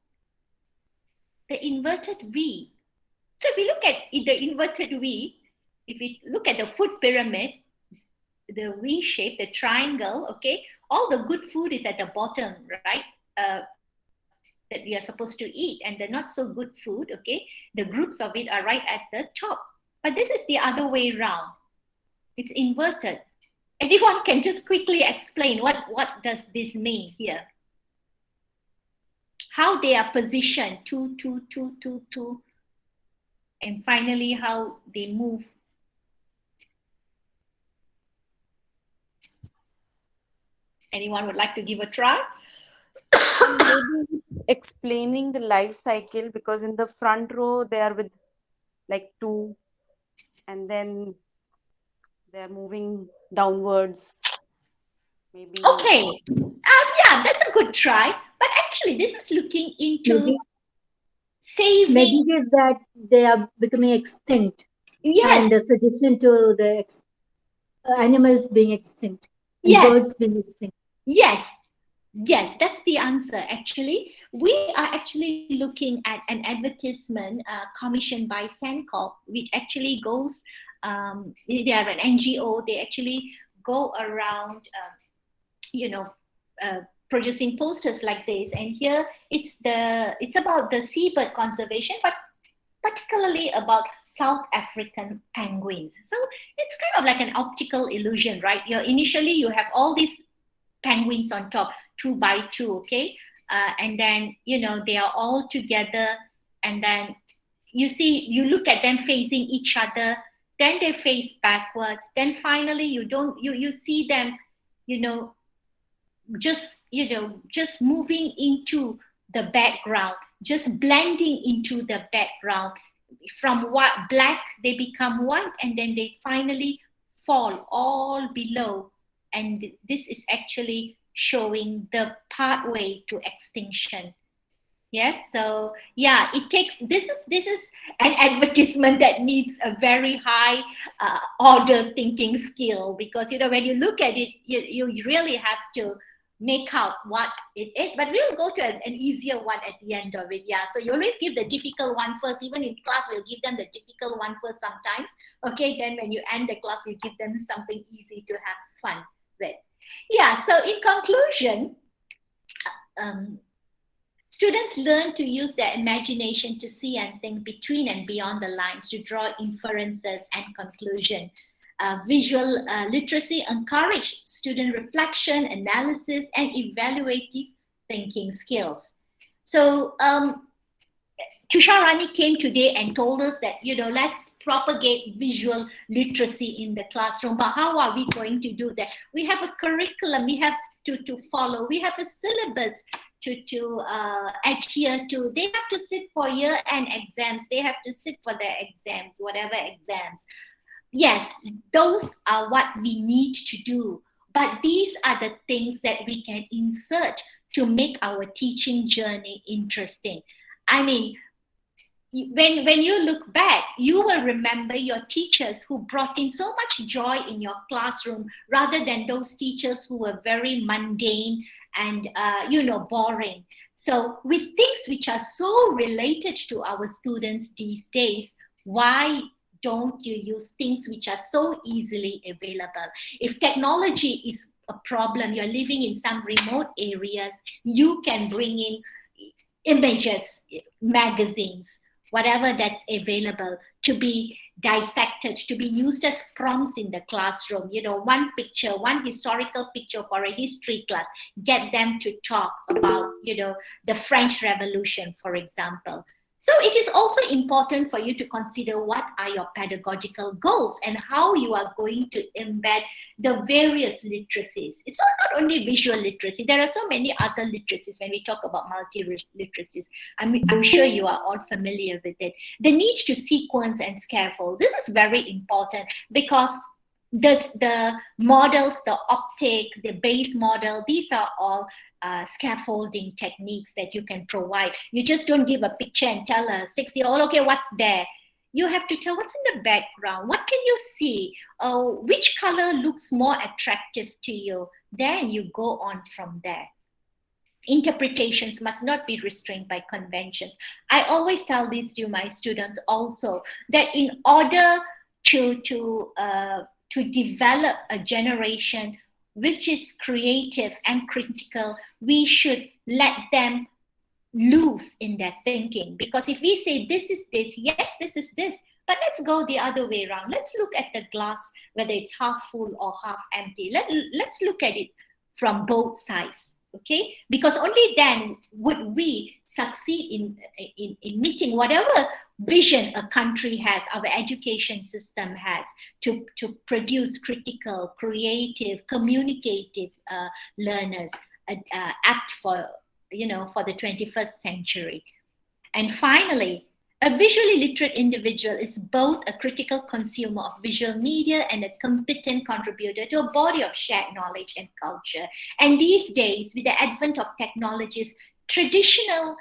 A: The inverted V. So if you look at the inverted V, if you look at the food pyramid, the V shape, the triangle, okay, all the good food is at the bottom, right? That we are supposed to eat, and the not so good food, okay, the groups of it are right at the top. But this is the other way around. It's inverted. Anyone can just quickly explain what does this mean here? How they are positioned, two, and finally how they move. Anyone would like to give a try?
D: Maybe it's explaining the life cycle, because in the front row they are with like two, and then they're moving downwards. Maybe.
A: Okay. Yeah, that's a good try. But actually, this is looking into saving.
E: Maybe it is that they are becoming extinct.
A: Yes.
E: And the suggestion to the animals being extinct. And
A: Yes.
E: birds being extinct.
A: Yes. Yes, that's the answer. Actually, we are actually looking at an advertisement commissioned by Sandcorp, which actually goes, they are an NGO, they actually go around, producing posters like this. And here it's about the seabird conservation, but particularly about South African penguins. So it's kind of like an optical illusion, right? Initially you have all these penguins on top, 2 by 2, okay? And then, they are all together, and then you look at them facing each other, then they face backwards, then finally you see them, just moving into the background, just blending into the background. From black, they become white, and then they finally fall all below. And this is actually showing the pathway to extinction. Yes, so yeah, this is an advertisement that needs a very high order thinking skill, because when you look at it, you really have to make out what it is. But we'll go to an easier one at the end of it. Yeah, so you always give the difficult one first. Even in class, we'll give them the difficult one first sometimes. Okay, then when you end the class, you give them something easy to have fun with. Yeah, so in conclusion, students learn to use their imagination to see and think between and beyond the lines, to draw inferences and conclusion. Visual literacy encourage student reflection, analysis, and evaluative thinking skills. So Thusha, Rani came today and told us that, let's propagate visual literacy in the classroom. But how are we going to do that? We have a curriculum we have to follow. We have a syllabus to adhere to. They have to sit for year-end exams. They have to sit for their exams, whatever exams. Yes, those are what we need to do. But these are the things that we can insert to make our teaching journey interesting. I mean, when you look back, you will remember your teachers who brought in so much joy in your classroom, rather than those teachers who were very mundane and boring. So with things which are so related to our students these days, why don't you use things which are so easily available? If technology is a problem, you're living in some remote areas, you can bring in images, magazines, whatever that's available, to be dissected, to be used as prompts in the classroom. One picture, one historical picture for a history class, get them to talk about, the French Revolution, for example. So it is also important for you to consider what are your pedagogical goals and how you are going to embed the various literacies. It's not only visual literacy. There are so many other literacies when we talk about multi-literacies. I'm sure you are all familiar with it. The need to sequence and scaffold. This is very important, because the models, the optic, the base model, these are all scaffolding techniques that you can provide. You just don't give a picture and tell a 6-year-old, okay, what's there? You have to tell what's in the background. What can you see? Which color looks more attractive to you? Then you go on from there. Interpretations must not be restrained by conventions. I always tell this to my students also, that in order to develop a generation which is creative and critical, we should let them loose in their thinking. Because if we say this is this, yes, this is this, but let's go the other way around. Let's look at the glass, whether it's half full or half empty. Let's look at it from both sides. Okay, because only then would we succeed in meeting whatever vision a country has, our education system has, to produce critical, creative, communicative learners apt for the 21st century. And finally, a visually literate individual is both a critical consumer of visual media and a competent contributor to a body of shared knowledge and culture. And these days, with the advent of technologies, traditional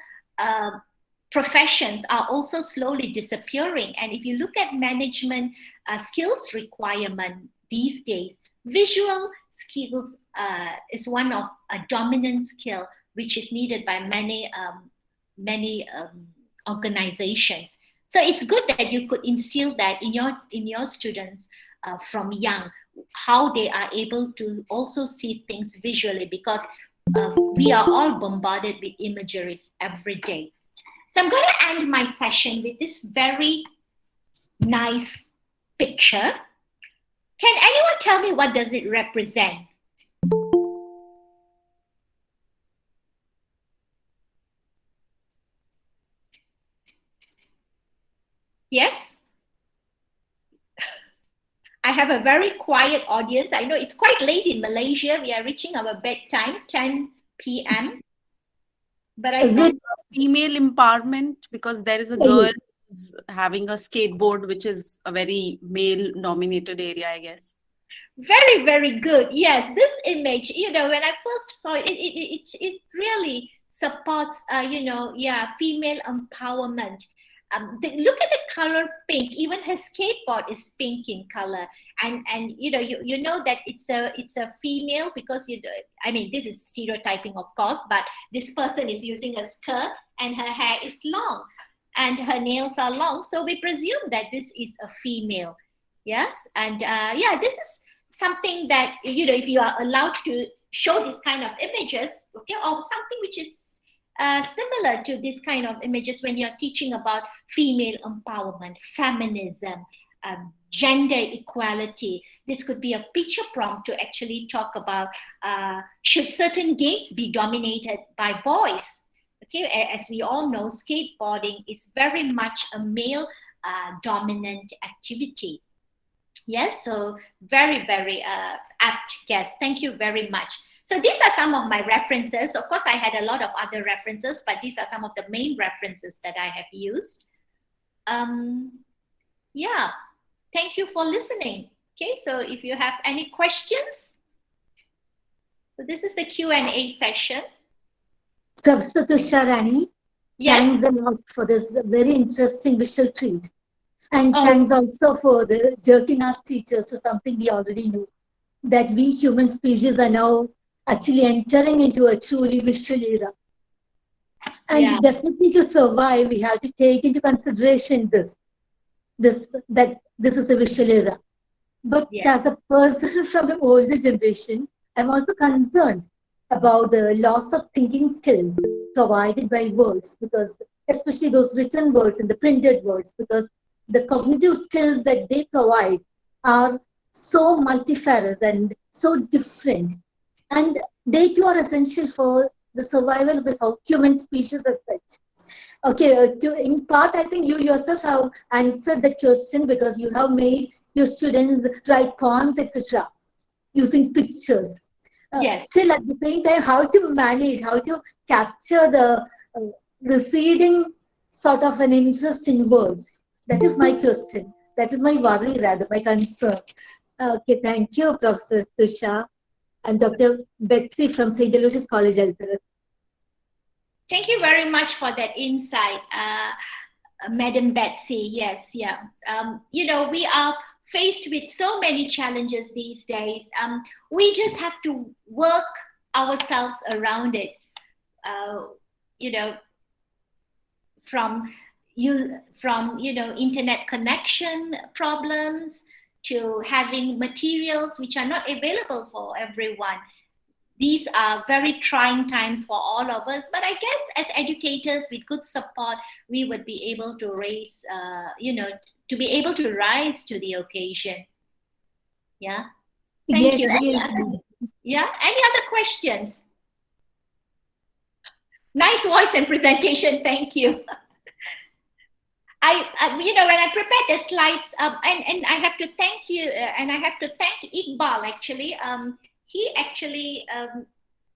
A: professions are also slowly disappearing. And if you look at management skills requirement these days, visual skills is one of a dominant skill which is needed by many organizations. So it's good that you could instill that in your students from young, how they are able to also see things visually, because we are all bombarded with imageries every day. So I'm going to end my session with this very nice picture. Can anyone tell me what does it represent? Yes? I have a very quiet audience. I know it's quite late in Malaysia. We are reaching our bedtime, 10 p.m. But I think
D: female empowerment, because there is a girl who's having a skateboard, which is a very male-dominated area, I guess.
A: Very, very good. Yes, this image, when I first saw it, it really supports, female empowerment. Look at the color pink. Even her skateboard is pink in color, and you know that it's a female, because this is stereotyping, of course, but this person is using a skirt and her hair is long and her nails are long, so we presume that this is a female. Yes, and this is something that if you are allowed to show this kind of images, okay, or something which is similar to this kind of images when you're teaching about female empowerment, feminism, gender equality. This could be a picture prompt to actually talk about should certain games be dominated by boys? Okay, as we all know, skateboarding is very much a male dominant activity. Yes, so very, very apt guess. Thank you very much. So these are some of my references. Of course, I had a lot of other references, but these are some of the main references that I have used. Thank you for listening. Okay, so if you have any questions, so this is the Q&A session.
E: Professor Thusha, Rani,
A: Yes.
E: thanks a lot for this very interesting visual treat. And thanks also for the jerking us teachers to something we already knew, that we human species are now actually entering into a truly visual era. And definitely to survive, we have to take into consideration that this is a visual era. But as a person from the older generation, I'm also concerned about the loss of thinking skills provided by words, because especially those written words and the printed words, because the cognitive skills that they provide are so multifarious and so different. And they too are essential for the survival of the human species as such. Okay, in part, I think you yourself have answered the question, because you have made your students write poems, etc., using pictures. Still, at the same time, how to manage, how to capture the receding sort of an interest in words. That is my question. That is my worry, rather, my concern. Okay, thank you, Professor Thusha. I'm Dr. Betty from St. Aloysius College, Alpera.
A: Thank you very much for that insight. Madam Betsy, yes, yeah. You know, we are faced with so many challenges these days. We just have to work ourselves around it. You know, from internet connection problems to having materials which are not available for everyone. These are very trying times for all of us, but I guess as educators with good support, we would be able to raise, to be able to rise to the occasion. Yeah. Thank
E: Yes,
A: you.
E: yes.
A: Yeah. Any other questions? Nice voice and presentation. Thank you. When I prepared the slides, and I have to thank you, and I have to thank Iqbal actually. He actually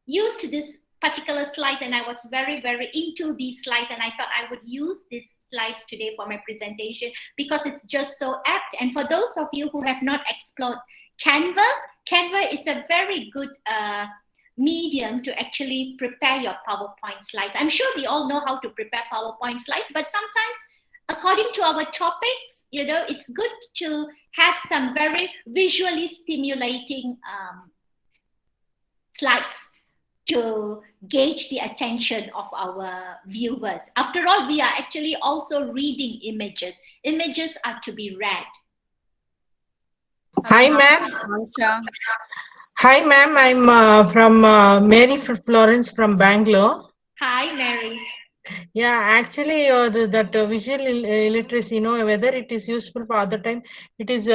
A: used this particular slide, and I was very, very into these slides, and I thought I would use these slides today for my presentation because it's just so apt. And for those of you who have not explored Canva is a very good medium to actually prepare your PowerPoint slides. I'm sure we all know how to prepare PowerPoint slides, but sometimes according to our topics, it's good to have some very visually stimulating slides to gauge the attention of our viewers. After all, we are actually also reading images. Images are to be read.
F: Hi, ma'am. Hi, ma'am. I'm from Mary Florence from Bangalore.
A: Hi, Mary.
F: Yeah, actually, that visual illiteracy, whether it is useful for other time, it is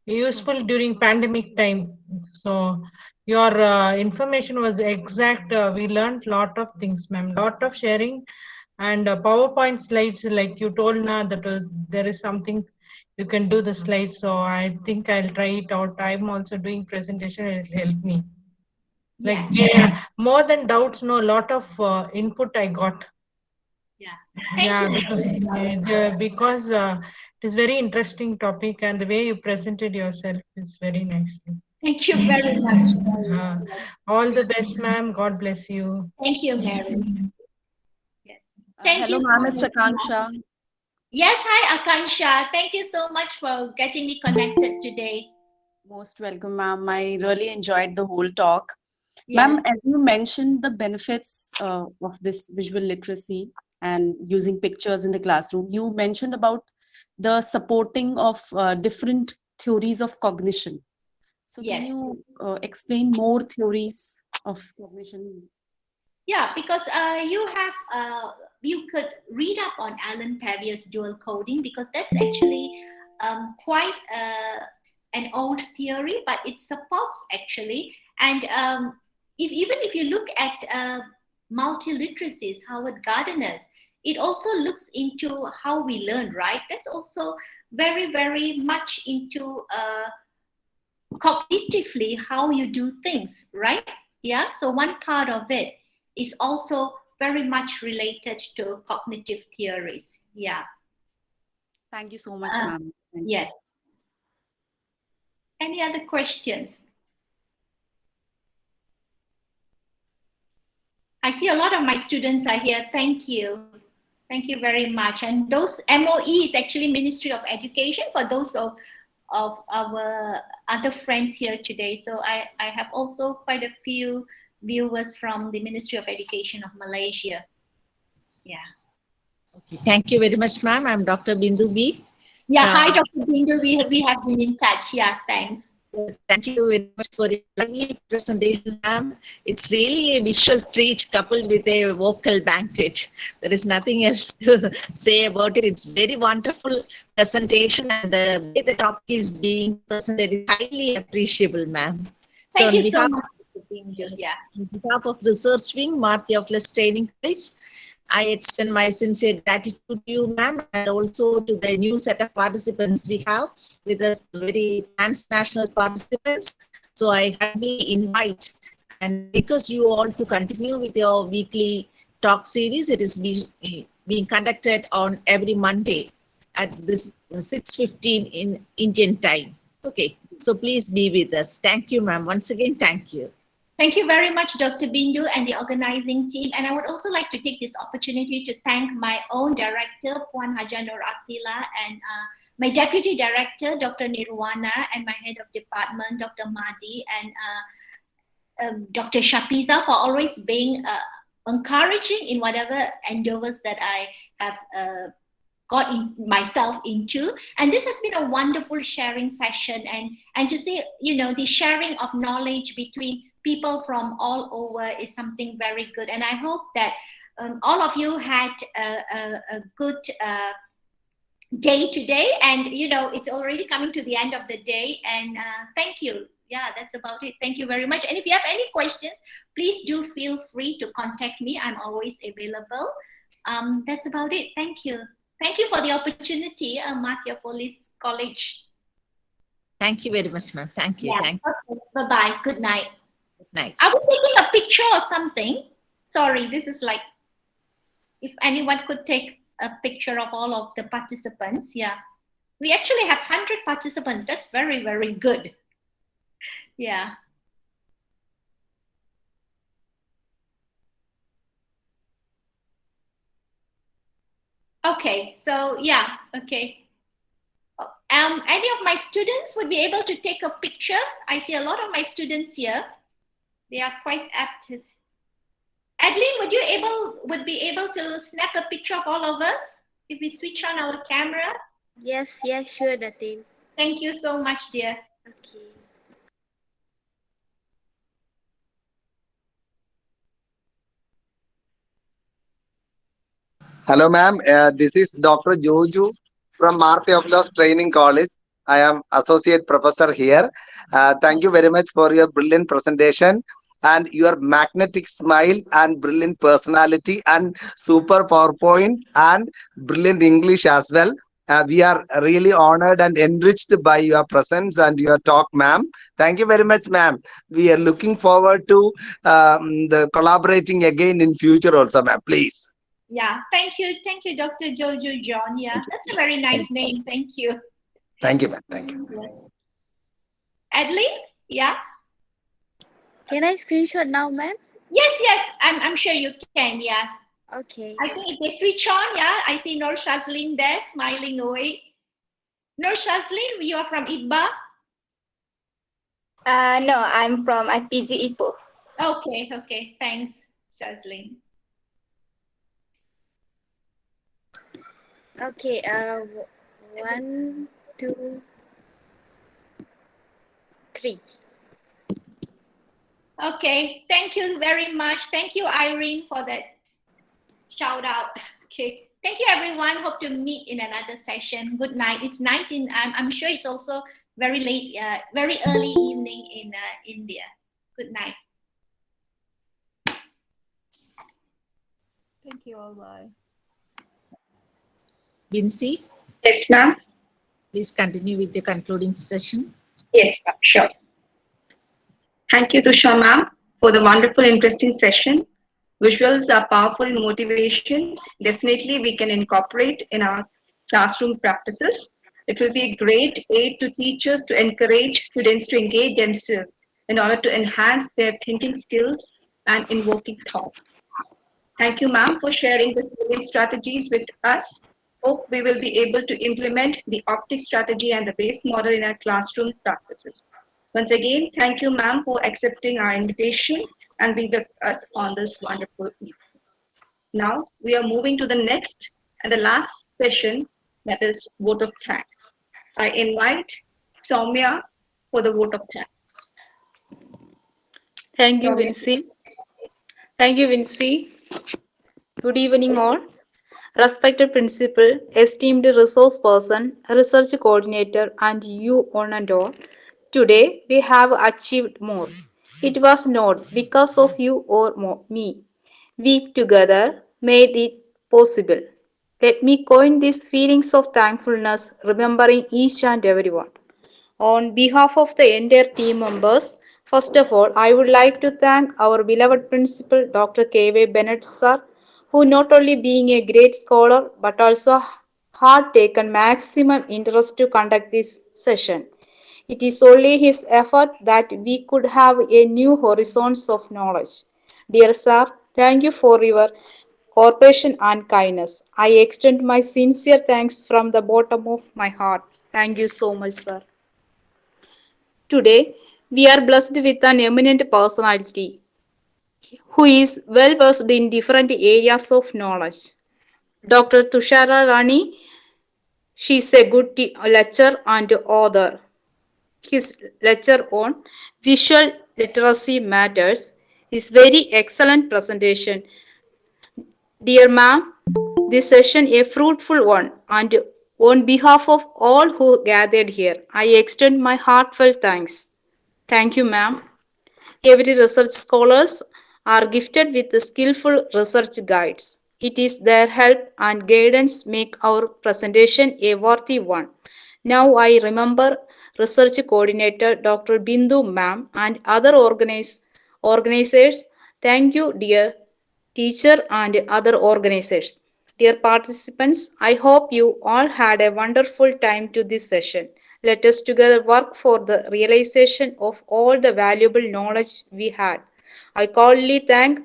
F: useful during pandemic time. So your information was exact. We learned lot of things, ma'am. Lot of sharing and PowerPoint slides, like you told now that there is something you can do the slides. So I think I'll try it out. I'm also doing presentation. It'll help me. Like more than doubts, a lot of input I got.
A: Yeah.
F: Because it is very interesting topic, and the way you presented yourself is very nicely.
A: Thank you very much.
F: All the best, ma'am. God bless you.
A: Thank you, Mary. Yes. Thank
D: Hello,
A: you,
D: ma'am. It's Akansha.
A: Yes, hi, Akansha. Thank you so much for getting me connected today.
D: Most welcome, ma'am. I really enjoyed the whole talk.
A: Yes.
D: Ma'am, as you mentioned the benefits of this visual literacy and using pictures in the classroom, you mentioned about the supporting of different theories of cognition. So can you explain more theories of cognition?
A: Yeah, because you could read up on Alan Pavio's dual coding, because that's actually quite an old theory, but it supports actually. And even if you look at multiliteracies, Howard Gardner's, it also looks into how we learn, right? That's also very, very much into cognitively how you do things, right? Yeah, so one part of it is also very much related to cognitive theories. Yeah.
D: Thank you so much, ma'am.
A: Yes. Any other questions? I see a lot of my students are here. Thank you. Thank you very much. And those MOE is actually Ministry of Education for those of our other friends here today. So I have also quite a few viewers from the Ministry of Education of Malaysia. Yeah.
G: Okay. Thank you very much, ma'am. I'm Dr. Bindu B.
A: Yeah, hi, Dr. Bindu. We have been in touch. Yeah, thanks.
G: Thank you very much for a lovely presentation, ma'am. It's really a visual treat coupled with a vocal banquet. There is nothing else to say about it. It's very wonderful presentation, and the way the topic is being presented is highly appreciable, ma'am.
A: Thank you so much, Dr. Bindu. Yeah.
G: On behalf of Research Wing, Martha of Less Training College, I extend my sincere gratitude to you, ma'am, and also to the new set of participants we have with us, very transnational participants. So I humbly invite and request you all to continue with your weekly talk series. It is being conducted on every Monday at this 6:15 in Indian time. Okay, so please be with us. Thank you, ma'am. Once again, thank you.
A: Thank you very much, Dr. Bindu and the organizing team. And I would also like to take this opportunity to thank my own director, Puan Haja Nur Asila, and my deputy director, Dr. Nirwana, and my head of department, Dr. Madi, and Dr. Shapiza for always being encouraging in whatever endeavors that I have myself into. And this has been a wonderful sharing session, and to see, the sharing of knowledge between people from all over is something very good. And I hope that all of you had a good day today, and it's already coming to the end of the day, and thank you. Yeah, that's about it. Thank you very much. And if you have any questions, please do feel free to contact me. I'm always available. That's about it. Thank you. Thank you for the opportunity, Madhya Police College.
G: Thank you very much, ma'am. Thank you.
A: Yeah.
G: Thank you.
A: Okay. Bye-bye. Good night.
G: Good night.
A: Are we taking a picture or something? Sorry, this is like, if anyone could take a picture of all of the participants. Yeah. We actually have 100 participants. That's very, very good. Yeah. Okay, so yeah, okay. Any of my students would be able to take a picture? I see a lot of my students here. They are quite apt. Adeline, would be able to snap a picture of all of us if we switch on our camera?
H: Yes, sure, Datin.
A: Thank you so much, dear.
H: Okay.
I: Hello, ma'am. This is Dr. Joju from Martha Training College. I am associate professor here. Thank you very much for your brilliant presentation and your magnetic smile and brilliant personality and super PowerPoint and brilliant English as well. We are really honored and enriched by your presence and your talk, ma'am. Thank you very much, ma'am. We are looking forward to the collaborating again in future also, ma'am. Please.
A: Yeah, thank you, Dr. Jojo John. Yeah, that's a very nice name. Thank you.
I: Thank you, ma'am. Thank you.
A: Yes. Adeline, yeah.
H: Can I screenshot now, ma'am?
A: Yes, I'm sure you can. Yeah.
H: Okay.
A: I think if they switch on, yeah, I see Nur Shazlin there smiling away. Nur Shazlin, you are from ITBA?
B: No, I'm from IPG Ipoh.
A: Okay, thanks, Shazlin.
H: Okay, 1, 2, 3.
A: Okay, thank you very much. Thank you, Irene, for that shout out. Okay, thank you, everyone. Hope to meet in another session. Good night. It's night I'm sure it's also very late, very early evening in India. Good night.
D: Thank you all. Bye.
G: Vinci,
J: Yes, ma'am.
G: please continue with the concluding session.
J: Yes, ma'am. Sure. Thank you, Thusha, ma'am, for the wonderful, interesting session. Visuals are powerful motivations. Definitely, we can incorporate in our classroom practices. It will be a great aid to teachers to encourage students to engage themselves in order to enhance their thinking skills and invoking thought. Thank you, ma'am, for sharing the brilliant strategies with us. Hope we will be able to implement the optic strategy and the base model in our classroom practices. Once again, thank you, ma'am, for accepting our invitation and being with us on this wonderful evening. Now, we are moving to the next and the last session, that is vote of thanks. I invite Soumya for the vote of thanks.
K: Thank you, Vinci. Thank you, Vinci. Good evening, all. Respected principal, esteemed resource person, research coordinator, and you one and all. Today, we have achieved more. It was not because of you or me. We together made it possible. Let me coin these feelings of thankfulness, remembering each and everyone. On behalf of the entire team members, first of all, I would like to thank our beloved principal, Dr. K.V. Bennett, sir, who not only being a great scholar, but also had taken maximum interest to conduct this session. It is only his effort that we could have a new horizons of knowledge. Dear sir, thank you for your cooperation and kindness. I extend my sincere thanks from the bottom of my heart. Thank you so much, sir. Today, we are blessed with an eminent personality who is well versed in different areas of knowledge. Dr. Tushara Rani, she is a good lecturer and author. His lecture on visual literacy matters is very excellent presentation. Dear ma'am, this session a fruitful one and on behalf of all who gathered here, I extend my heartfelt thanks. Thank you, ma'am. Every research scholars are gifted with skillful research guides. It is their help and guidance make our presentation a worthy one. Now I remember research coordinator Dr. Bindu ma'am and other organizers. Thank you, dear teacher and other organizers. Dear participants, I hope you all had a wonderful time to this session. Let us together work for the realization of all the valuable knowledge we had. I cordially thank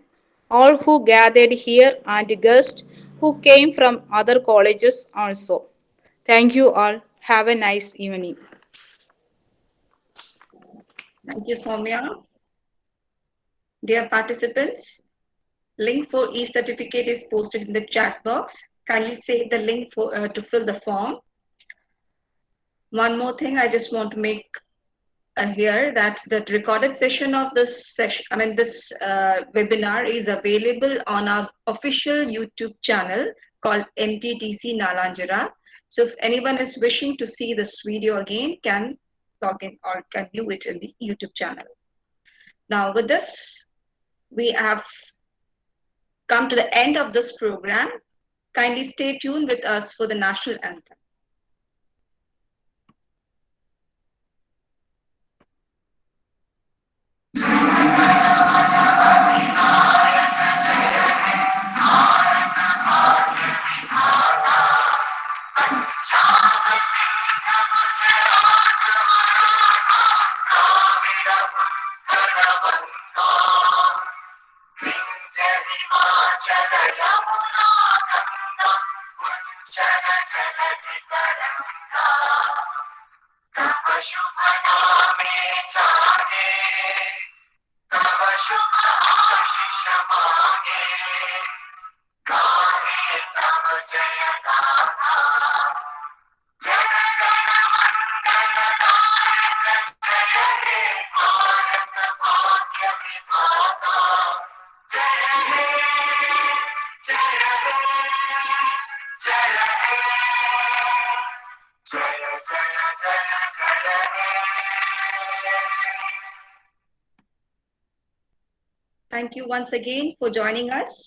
K: all who gathered here and guests who came from other colleges also. Thank you all. Have a nice evening.
J: Thank you, Soumya. Dear participants, link for e-certificate is posted in the chat box. Kindly save the link to fill the form. One more thing I just want to make here that the recorded session of this session, this webinar is available on our official YouTube channel called NTTC Nalanjara. So if anyone is wishing to see this video again, can log in or can view it in the YouTube channel. Now with this, we have come to the end of this program. Kindly stay tuned with us for the national anthem. Thank you once again for joining us.